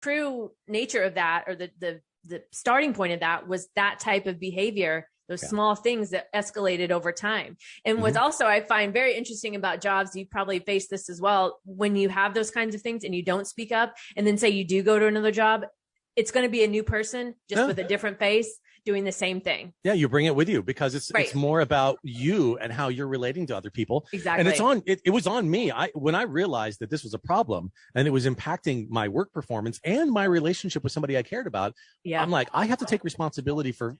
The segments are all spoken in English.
true nature of that, or the starting point of that, was that type of behavior, those small things that escalated over time. And what's also, I find very interesting about jobs, you probably face this as well, when you have those kinds of things and you don't speak up, and then say you do go to another job, it's going to be a new person just with a different face doing the same thing. Yeah, you bring it with you because it's more about you and how you're relating to other people. Exactly. And it was on me. When I realized that this was a problem and it was impacting my work performance and my relationship with somebody I cared about, I'm like, I have to take responsibility for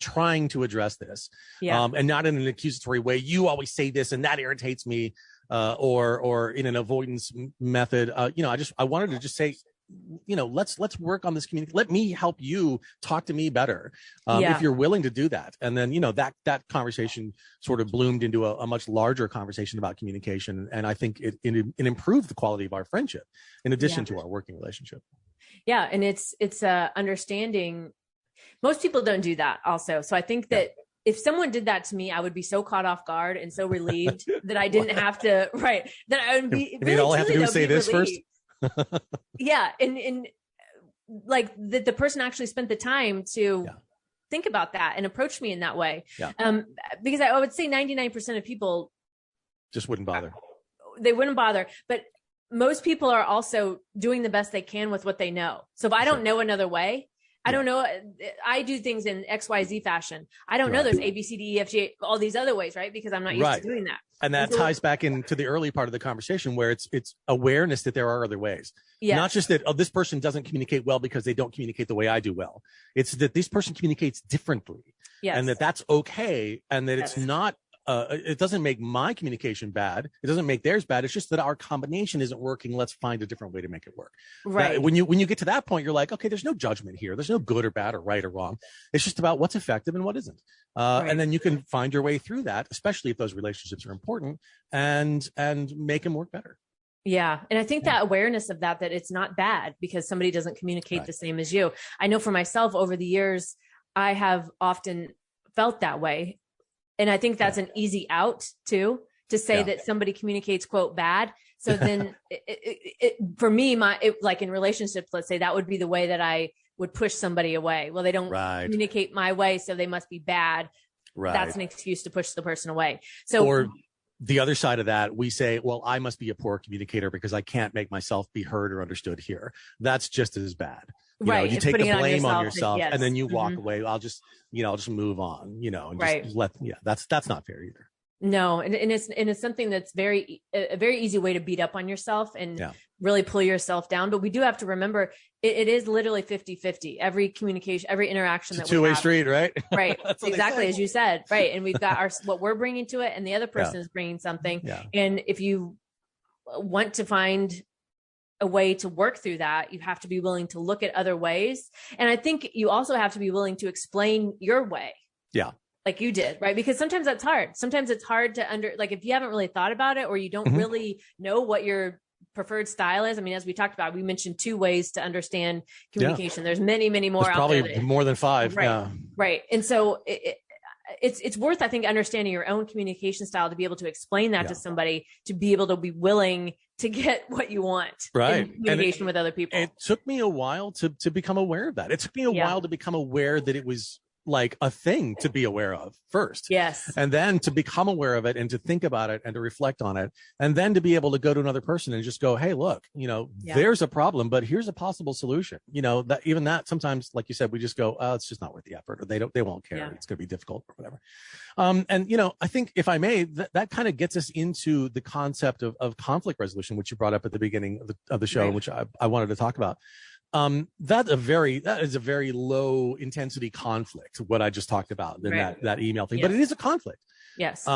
trying to address this. And not in an accusatory way. You always say this and that irritates me, or in an avoidance method. I wanted to just say, let's work on this community. Let me help you talk to me better, if you're willing to do that. And then, that conversation sort of bloomed into a much larger conversation about communication. And I think it improved the quality of our friendship in addition to our working relationship. Yeah. And it's understanding. Most people don't do that also. So I think that if someone did that to me, I would be so caught off guard and so relieved that I didn't have to, that I would be. Really, all I have to do is say this first. And like the person actually spent the time to think about that and approach me in that way. Because I would say 99% of people just wouldn't bother. They wouldn't bother, but most people are also doing the best they can with what they know. So if I don't know another way, I don't know. I do things in XYZ fashion. I don't know there's A, B, C, D, E, F, G, all these other ways, right? Because I'm not used to doing that. And that ties back into the early part of the conversation where it's awareness that there are other ways. Not just that, this person doesn't communicate well because they don't communicate the way I do well. It's that this person communicates differently. And that's okay. And that it's not, it doesn't make my communication bad. It doesn't make theirs bad. It's just that our combination isn't working. Let's find a different way to make it work. When you get to that point, you're like, okay, there's no judgment here. There's no good or bad or right or wrong. It's just about what's effective and what isn't. And then you can find your way through that, especially if those relationships are important, and make them work better. Yeah. And I think that awareness of that it's not bad because somebody doesn't communicate the same as you. I know for myself over the years, I have often felt that way. And I think that's an easy out too, to say that somebody communicates quote bad. So then for me, like in relationships, let's say that would be the way that I would push somebody away. Well, they don't communicate my way, so they must be bad. That's an excuse to push the person away. So, or the other side of that, we say, well, I must be a poor communicator because I can't make myself be heard or understood here. That's just as bad. You take the blame on yourself and then you walk away. I'll just move on, and just that's not fair either. No. And it's something that's a very easy way to beat up on yourself and really pull yourself down. But we do have to remember it is literally 50-50. Every communication, every interaction it's a two-way street, right? Right. Exactly. As you said. Right. And we've got what we're bringing to it and the other person is bringing something. And if you want to find a way to work through that, you have to be willing to look at other ways. And I think you also have to be willing to explain your way. Like you did, right? Because sometimes that's hard. Sometimes it's hard to like if you haven't really thought about it or you don't really know what your preferred style is. I mean, as we talked about, we mentioned 2 ways to understand communication. There's many, many more. There's probably more than 5. Right. And so it's worth, I think, understanding your own communication style to be able to explain that to somebody, to be able to be willing to get what you want in communication with other people. It took me a while to become aware of that. It took me a while to become aware that it was like a thing to be aware of first. Yes. And then to become aware of it and to think about it and to reflect on it. And then to be able to go to another person and just go, hey, look, there's a problem, but here's a possible solution. That sometimes, like you said, we just go, oh, it's just not worth the effort, or they won't care. It's going to be difficult or whatever. I think if I may, that kind of gets us into the concept of conflict resolution, which you brought up at the beginning of the show, which I wanted to talk about. That is a very low intensity conflict, what I just talked about in that email thing, but it is a conflict. Yes.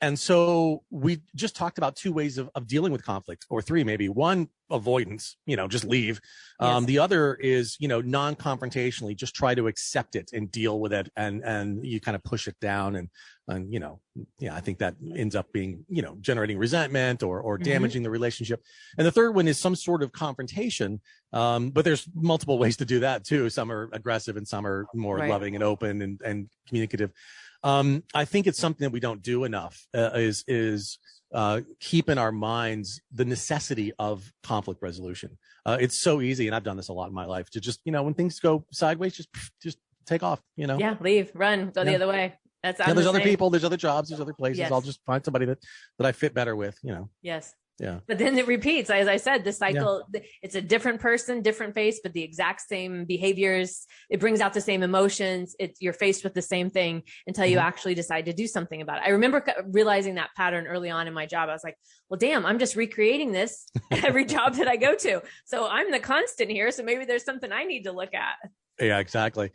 And so we just talked about 2 ways of dealing with conflict, or 3, maybe. One, avoidance, just leave. The other is, non-confrontationally, just try to accept it and deal with it. And you kind of push it down. And I think that ends up being, generating resentment or damaging the relationship. And the third one is some sort of confrontation. But there's multiple ways to do that too. Some are aggressive and some are more loving and open and communicative. I think it's something that we don't do enough, is keep in our minds the necessity of conflict resolution. It's so easy, and I've done this a lot in my life, to just, when things go sideways, just take off, Yeah, leave, run, go the other way. That's there's other people, there's other jobs, there's other places. Yes. I'll just find somebody that I fit better with, Yes. Yeah. But then it repeats. As I said, the cycle, it's a different person, different face, but the exact same behaviors. It brings out the same emotions. You're faced with the same thing until you actually decide to do something about it. I remember realizing that pattern early on in my job. I was like, well, damn, I'm just recreating this every job that I go to. So I'm the constant here. So maybe there's something I need to look at. Yeah, exactly.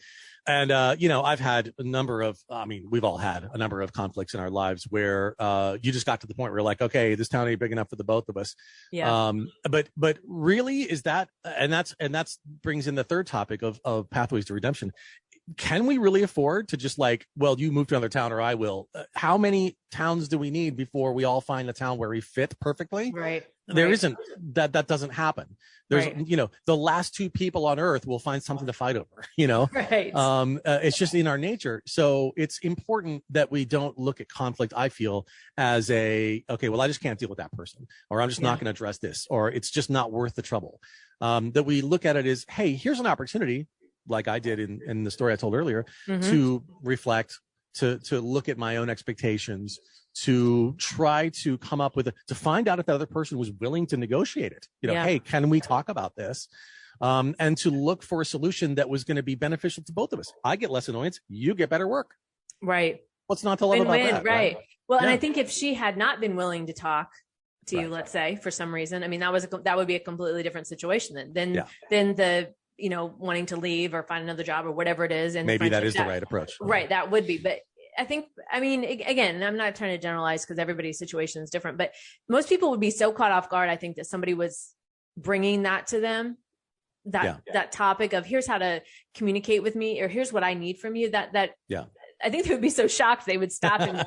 And, I've had we've all had a number of conflicts in our lives where you just got to the point where you're like, okay, this town ain't big enough for the both of us. Yeah. But really, is that, and that's brings in the third topic of pathways to redemption. Can we really afford to just you move to another town or I will? How many towns do we need before we all find a town where we fit perfectly? Right. There isn't that doesn't happen. There's, the last two people on earth will find something to fight over, Right. It's just in our nature. So it's important that we don't look at conflict, I feel, as okay, well, I just can't deal with that person, or I'm just not going to address this, or it's just not worth the trouble. That we look at it as, hey, here's an opportunity, like I did in the story I told earlier, to reflect, to look at my own expectations, to try to come up with to find out if the other person was willing to negotiate it. Hey, can we talk about this? And to look for a solution that was going to be beneficial to both of us. I get less annoyance, you get better work. Right. What's not to love about that? Right. Well, and I think if she had not been willing to talk to you, let's say, for some reason, that would be a completely different situation then the wanting to leave or find another job or whatever it is. And maybe that is the right approach. Right. That would be. But again, I'm not trying to generalize because everybody's situation is different, but most people would be so caught off guard, I think, that somebody was bringing that to them, that topic of here's how to communicate with me, or here's what I need from you, that I think they would be so shocked they would stop and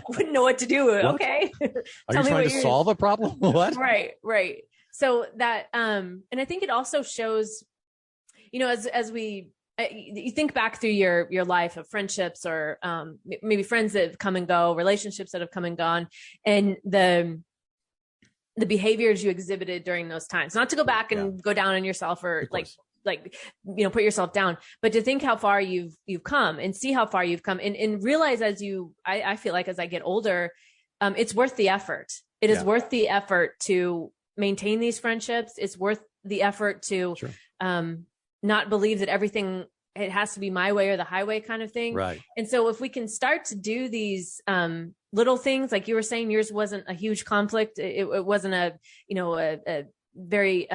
wouldn't know what to do. What? Okay. Are you trying to solve a problem? What? Right. So that, and I think it also shows, as you think back through your life of friendships or maybe friends that have come and go, relationships that have come and gone, and the behaviors you exhibited during those times, not to go back and go down on yourself or put yourself down, but to think how far you've come and see how far you've come and realize I feel like as I get older, it's worth the effort. It is worth the effort to maintain these friendships. It's worth the effort to, not believe that it has to be my way or the highway kind of thing. Right. And so if we can start to do these little things, like you were saying, yours wasn't a huge conflict. It wasn't a very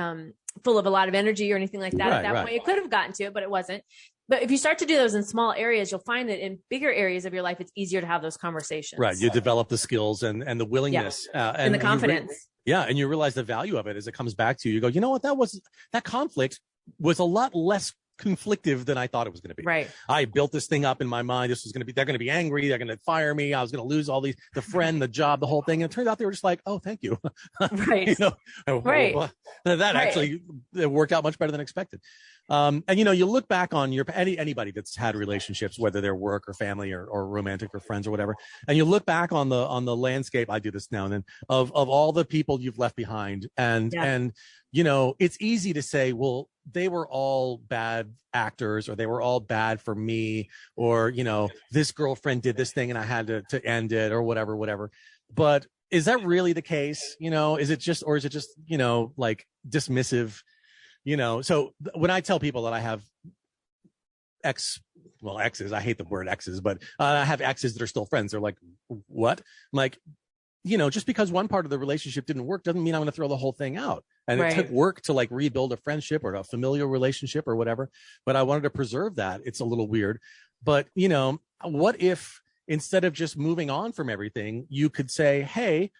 full of a lot of energy or anything like that at that point. It could have gotten to it, but it wasn't. But if you start to do those in small areas, you'll find that in bigger areas of your life, it's easier to have those conversations. Right. You develop the skills and the willingness and the confidence. And you realize the value of it as it comes back to you. You go, you know what? That conflict was a lot less conflictive than I thought it was going to be. Right. I built this thing up in my mind. They're going to be angry. They're going to fire me. I was going to lose all the friend, the job, the whole thing. And it turned out they were just like, oh, thank you. Right. Right. That actually it worked out much better than expected. And you look back on anybody that's had relationships, whether they're work or family or romantic or friends or whatever, and you look back on the landscape. I do this now and then of all the people you've left behind, and it's easy to say, well, they were all bad actors, or they were all bad for me, or this girlfriend did this thing and I had to end it, or whatever. But is that really the case? Is it just dismissive? So when I tell people that I have exes, I hate the word exes, but I have exes that are still friends. They're like, what? I'm like, just because one part of the relationship didn't work doesn't mean I'm going to throw the whole thing out. And it took work to rebuild a friendship or a familial relationship or whatever. But I wanted to preserve that. It's a little weird. But, what if instead of just moving on from everything, you could say, hey,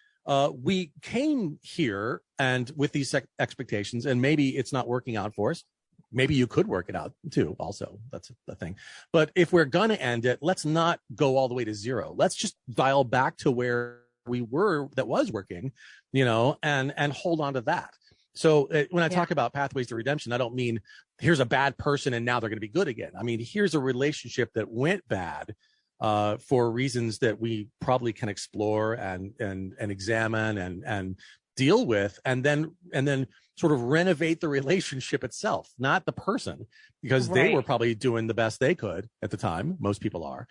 we came here and with these expectations, and maybe it's not working out for us. Maybe you could work it out too. Also, that's the thing. But if we're going to end it, let's not go all the way to zero. Let's just dial back to where we were that was working, and hold on to that. So when I talk about pathways to redemption, I don't mean here's a bad person and now they're going to be good again. I mean, here's a relationship that went bad. for reasons that we probably can explore and examine and deal with, and then sort of renovate the relationship itself, not the person, because they were probably doing the best they could at the time. Most people are,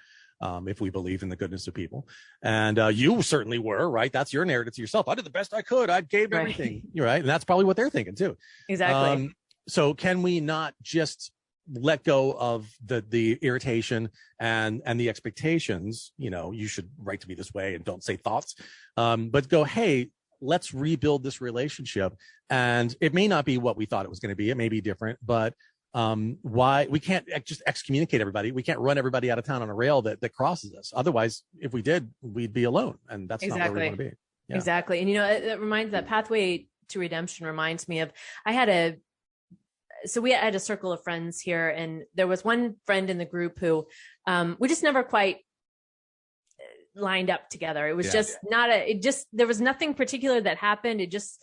if we believe in the goodness of people. And you certainly were, right? That's your narrative to yourself. I did the best I could. I gave everything. You're right. And that's probably what they're thinking too. Exactly. So can we not just let go of the irritation and the expectations? You should write to me this way and don't say thoughts, but go, hey, let's rebuild this relationship. And it may not be what we thought it was going to be. It may be different, but why we can't just excommunicate everybody. We can't run everybody out of town on a rail that crosses us. Otherwise, if we did, we'd be alone, and that's not where we want to be. Yeah. Exactly. And it reminds, that pathway to redemption reminds me of, we had a circle of friends here, and there was one friend in the group who we just never quite lined up together. It was just not there was nothing particular that happened. It just,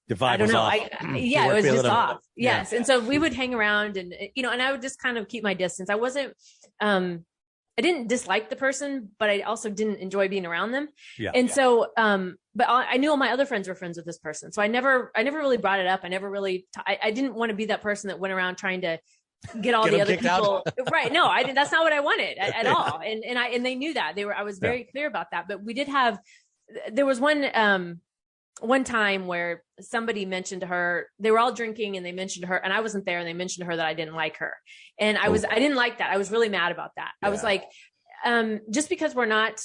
the vibe, I don't know. It was just off. Yes. Yeah. And so we would hang around and I would just kind of keep my distance. I wasn't, I didn't dislike the person, but I also didn't enjoy being around them. Yeah. And so, but I knew all my other friends were friends with this person. So I never really brought it up. I never really, I didn't want to be that person that went around trying to get all the other people. Right. No, I didn't. That's not what I wanted at all. And they knew that. I was very clear about that. But we did there was one time where somebody mentioned to her, they were all drinking and they mentioned to her, and I wasn't there, and they mentioned to her that I didn't like her. And I didn't like that. I was really mad about that. Yeah. I was like, just because we're not,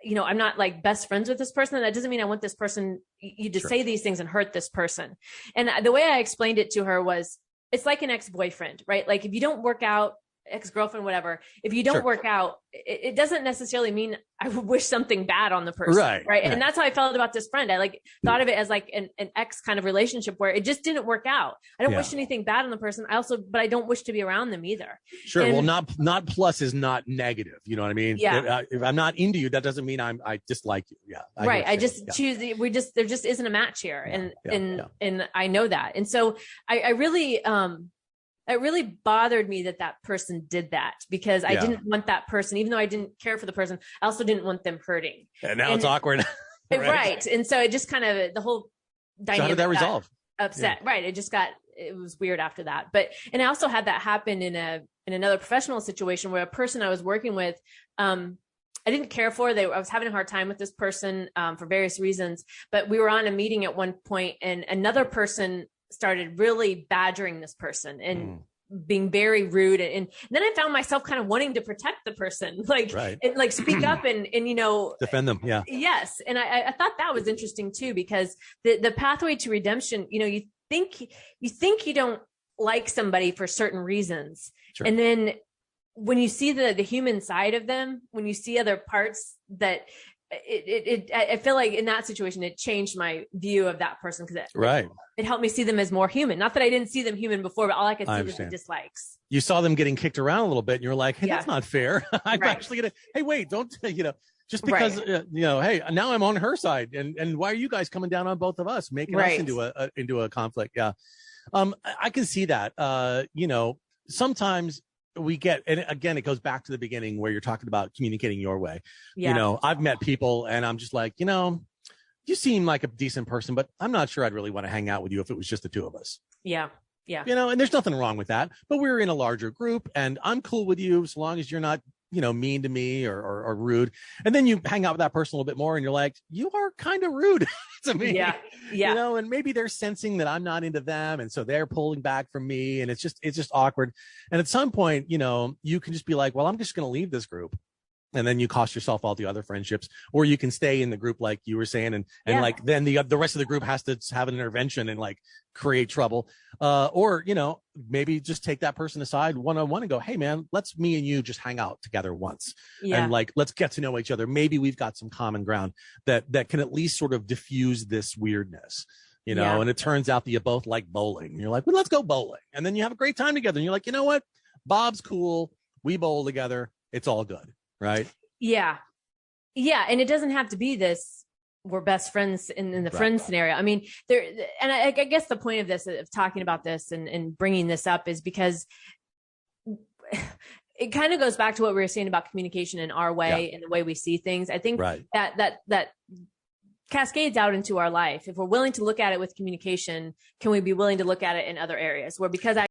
I'm not like best friends with this person, that doesn't mean I want this person, you to say these things and hurt this person. And the way I explained it to her was, it's like an ex-boyfriend, right? Like if you don't work out, ex-girlfriend, whatever, if you don't work out, it doesn't necessarily mean I would wish something bad on the person. Right. And that's how I felt about this friend. I thought of it as like an ex kind of relationship where it just didn't work out. I don't wish anything bad on the person. But I don't wish to be around them either. Sure. And, well, not plus is not negative. You know what I mean? Yeah. If I'm not into you, that doesn't mean I dislike you. Yeah. I just choose. There just isn't a match here. And I know that. And so I really, it really bothered me that person did that, because I didn't want that person, even though I didn't care for the person, I also didn't want them hurting. And now it's awkward. Right. And so it just kind of, the whole dynamic. So how did that resolve? Upset. Yeah. Right. It was weird after that. And I also had that happen in another professional situation where a person I was working with, I didn't care for. I was having a hard time with this person for various reasons, but we were on a meeting at one point, and another person started really badgering this person and being very rude. And then I found myself kind of wanting to protect the person, and like speak up and defend them. Yeah. Yes. And I thought that was interesting too, because the pathway to redemption, you think you don't like somebody for certain reasons. Sure. And then when you see the human side of them, when you see other parts that I feel like in that situation, it changed my view of that person, because it helped me see them as more human. Not that I didn't see them human before, but all I could see was the dislikes. You saw them getting kicked around a little bit, and you're like, hey, that's not fair. I'm actually going to, hey, wait, don't, just because, hey, now I'm on her side. And why are you guys coming down on both of us, making us into a conflict? Yeah. I can see that, sometimes we get, and again, it goes back to the beginning where you're talking about communicating your way. Yeah. I've met people and I'm just like, you seem like a decent person, but I'm not sure I'd really want to hang out with you if it was just the two of us. Yeah. Yeah. And there's nothing wrong with that, but we're in a larger group and I'm cool with you so long as you're not, mean to me or rude. And then you hang out with that person a little bit more and you're like, you are kind of rude to me. Yeah. Yeah. And maybe they're sensing that I'm not into them. And so they're pulling back from me, and it's just awkward. And at some point, you can just be like, well, I'm just going to leave this group. And then you cost yourself all the other friendships, or you can stay in the group, like you were saying, and like then the rest of the group has to have an intervention and like create trouble, or maybe just take that person aside one-on-one and go, hey man, me and you just hang out together once, and like let's get to know each other. Maybe we've got some common ground that can at least sort of diffuse this weirdness. And it turns out that you both like bowling. And you're like, well, let's go bowling, and then you have a great time together. And you're like, you know what, Bob's cool. We bowl together. It's all good. Right. Yeah. Yeah. And it doesn't have to be this, we're best friends in the friend scenario. I mean, I guess the point of this, of talking about this and bringing this up, is because it kind of goes back to what we were saying about communication in our way and the way we see things. I think that cascades out into our life. If we're willing to look at it with communication, can we be willing to look at it in other areas where, because I